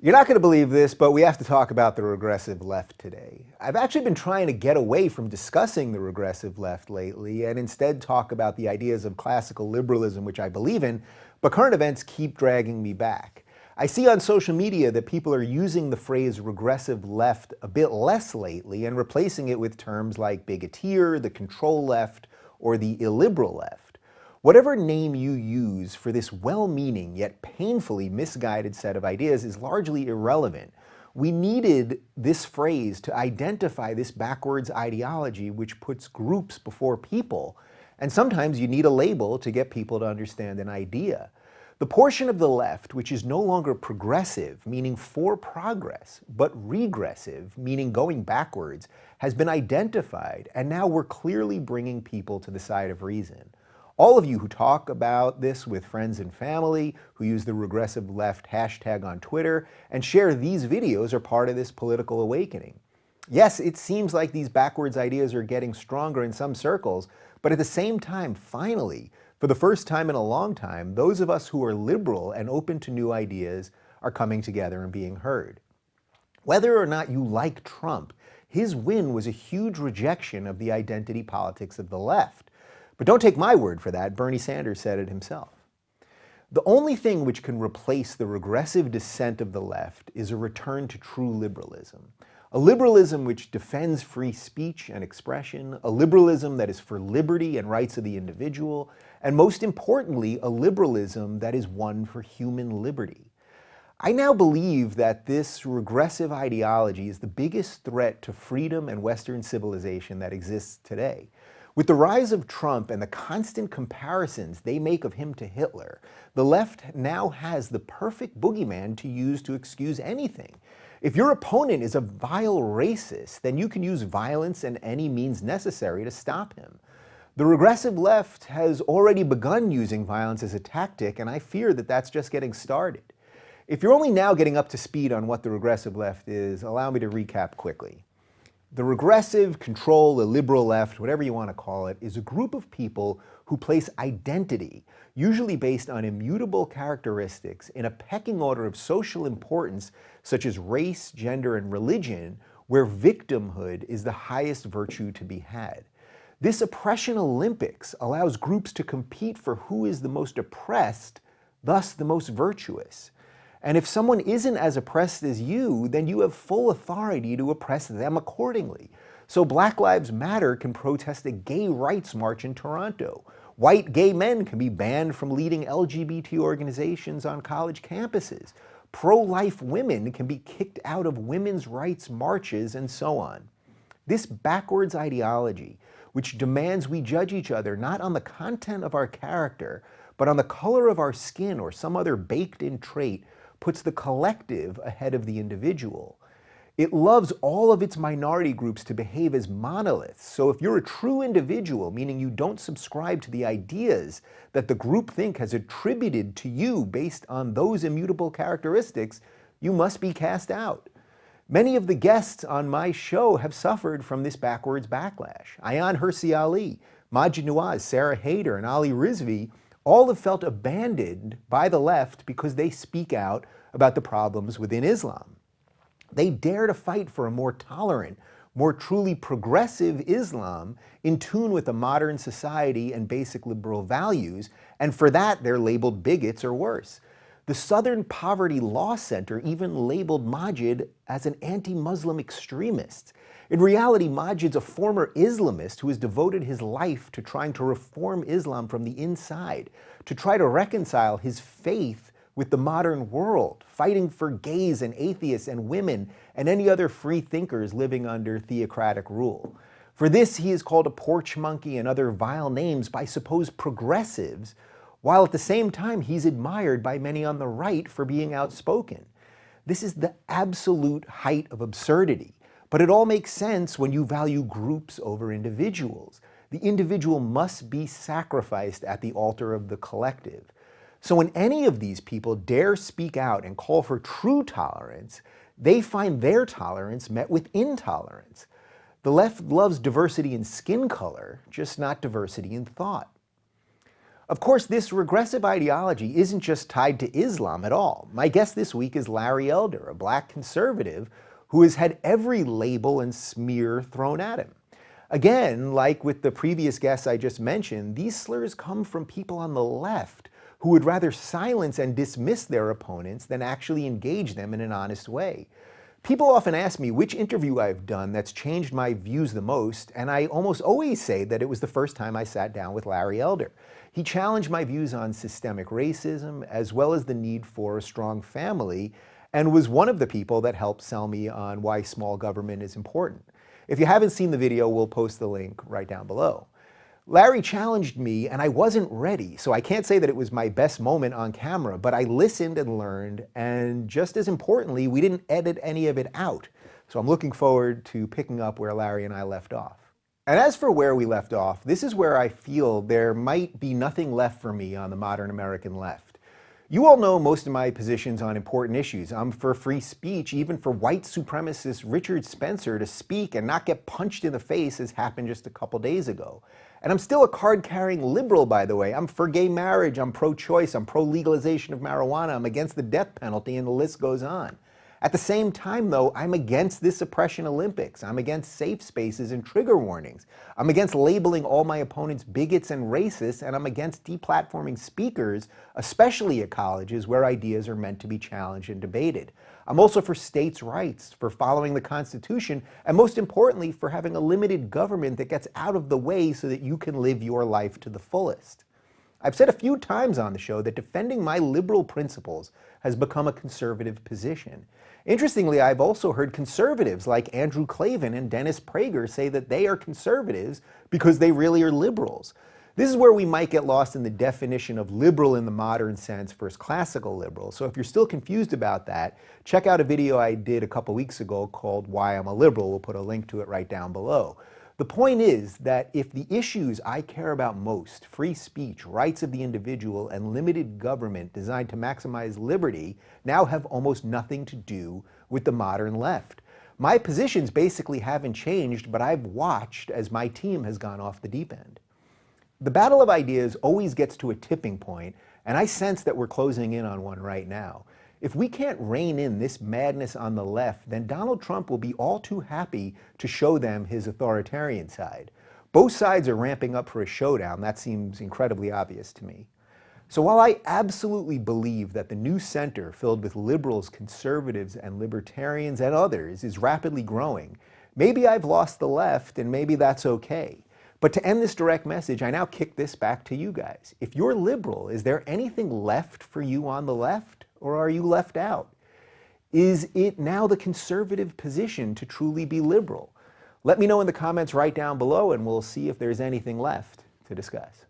You're not going to believe this, but we have to talk about the regressive left today. I've actually been trying to get away from discussing the regressive left lately and instead talk about the ideas of classical liberalism, which I believe in, but current events keep dragging me back. I see on social media that people are using the phrase regressive left a bit less lately and replacing it with terms like bigoteer, the control left, or the illiberal left. Whatever name you use for this well-meaning yet painfully misguided set of ideas is largely irrelevant. We needed this phrase to identify this backwards ideology which puts groups before people, and sometimes you need a label to get people to understand an idea. The portion of the left which is no longer progressive, meaning for progress, but regressive, meaning going backwards, has been identified, and now we're clearly bringing people to the side of reason. All of you who talk about this with friends and family, who use the regressive left hashtag on Twitter, and share these videos are part of this political awakening. Yes, it seems like these backwards ideas are getting stronger in some circles, but at the same time, finally, for the first time in a long time, those of us who are liberal and open to new ideas are coming together and being heard. Whether or not you like Trump, his win was a huge rejection of the identity politics of the left. But don't take my word for that, Bernie Sanders said it himself. The only thing which can replace the regressive dissent of the left is a return to true liberalism. A liberalism which defends free speech and expression, a liberalism that is for liberty and rights of the individual, and most importantly, a liberalism that is one for human liberty. I now believe that this regressive ideology is the biggest threat to freedom and Western civilization that exists today. With the rise of Trump and the constant comparisons they make of him to Hitler, the left now has the perfect boogeyman to use to excuse anything. If your opponent is a vile racist, then you can use violence and any means necessary to stop him. The regressive left has already begun using violence as a tactic, and I fear that that's just getting started. If you're only now getting up to speed on what the regressive left is, allow me to recap quickly. The regressive, control, illiberal left, whatever you want to call it, is a group of people who place identity, usually based on immutable characteristics, in a pecking order of social importance such as race, gender, and religion, where victimhood is the highest virtue to be had. This oppression Olympics allows groups to compete for who is the most oppressed, thus the most virtuous. And if someone isn't as oppressed as you, then you have full authority to oppress them accordingly. So Black Lives Matter can protest a gay rights march in Toronto. White gay men can be banned from leading LGBT organizations on college campuses. Pro-life women can be kicked out of women's rights marches, and so on. This backwards ideology, which demands we judge each other not on the content of our character, but on the color of our skin or some other baked-in trait, puts the collective ahead of the individual. It loves all of its minority groups to behave as monoliths, so if you're a true individual, meaning you don't subscribe to the ideas that the groupthink has attributed to you based on those immutable characteristics, you must be cast out. Many of the guests on my show have suffered from this backwards backlash. Ayaan Hirsi Ali, Maajid Nawaz, Sarah Haider, and Ali Rizvi all have felt abandoned by the left because they speak out about the problems within Islam. They dare to fight for a more tolerant, more truly progressive Islam in tune with a modern society and basic liberal values, and for that they're labeled bigots or worse. The Southern Poverty Law Center even labeled Maajid as an anti-Muslim extremist. In reality, Maajid's a former Islamist who has devoted his life to trying to reform Islam from the inside, to try to reconcile his faith with the modern world, fighting for gays and atheists and women and any other free thinkers living under theocratic rule. For this, he is called a porch monkey and other vile names by supposed progressives, while at the same time he's admired by many on the right for being outspoken. This is the absolute height of absurdity. But it all makes sense when you value groups over individuals. The individual must be sacrificed at the altar of the collective. So when any of these people dare speak out and call for true tolerance, they find their tolerance met with intolerance. The left loves diversity in skin color, just not diversity in thought. Of course, this regressive ideology isn't just tied to Islam at all. My guest this week is Larry Elder, a black conservative who has had every label and smear thrown at him. Again, like with the previous guests I just mentioned, these slurs come from people on the left who would rather silence and dismiss their opponents than actually engage them in an honest way. People often ask me which interview I've done that's changed my views the most, and I almost always say that it was the first time I sat down with Larry Elder. He challenged my views on systemic racism, as well as the need for a strong family, and was one of the people that helped sell me on why small government is important. If you haven't seen the video, we'll post the link right down below. Larry challenged me, and I wasn't ready, so I can't say that it was my best moment on camera, but I listened and learned, and just as importantly, we didn't edit any of it out. So I'm looking forward to picking up where Larry and I left off. And as for where we left off, this is where I feel there might be nothing left for me on the modern American left. You all know most of my positions on important issues. I'm for free speech, even for white supremacist Richard Spencer to speak and not get punched in the face, as happened just a couple days ago. And I'm still a card-carrying liberal, by the way. I'm for gay marriage, I'm pro-choice, I'm pro-legalization of marijuana, I'm against the death penalty, and the list goes on. At the same time, though, I'm against this oppression Olympics. I'm against safe spaces and trigger warnings. I'm against labeling all my opponents bigots and racists, and I'm against deplatforming speakers, especially at colleges where ideas are meant to be challenged and debated. I'm also for states' rights, for following the Constitution, and most importantly, for having a limited government that gets out of the way so that you can live your life to the fullest. I've said a few times on the show that defending my liberal principles has become a conservative position. Interestingly, I've also heard conservatives like Andrew Klavan and Dennis Prager say that they are conservatives because they really are liberals. This is where we might get lost in the definition of liberal in the modern sense versus classical liberal. So if you're still confused about that, check out a video I did a couple weeks ago called Why I'm a Liberal. We'll put a link to it right down below. The point is that if the issues I care about most, free speech, rights of the individual, and limited government designed to maximize liberty, now have almost nothing to do with the modern left. My positions basically haven't changed, but I've watched as my team has gone off the deep end. The battle of ideas always gets to a tipping point, and I sense that we're closing in on one right now. If we can't rein in this madness on the left, then Donald Trump will be all too happy to show them his authoritarian side. Both sides are ramping up for a showdown. That seems incredibly obvious to me. So while I absolutely believe that the new center filled with liberals, conservatives, and libertarians and others is rapidly growing, maybe I've lost the left, and maybe that's okay. But to end this direct message, I now kick this back to you guys. If you're liberal, is there anything left for you on the left? Or are you left out? Is it now the conservative position to truly be liberal? Let me know in the comments right down below, and we'll see if there's anything left to discuss.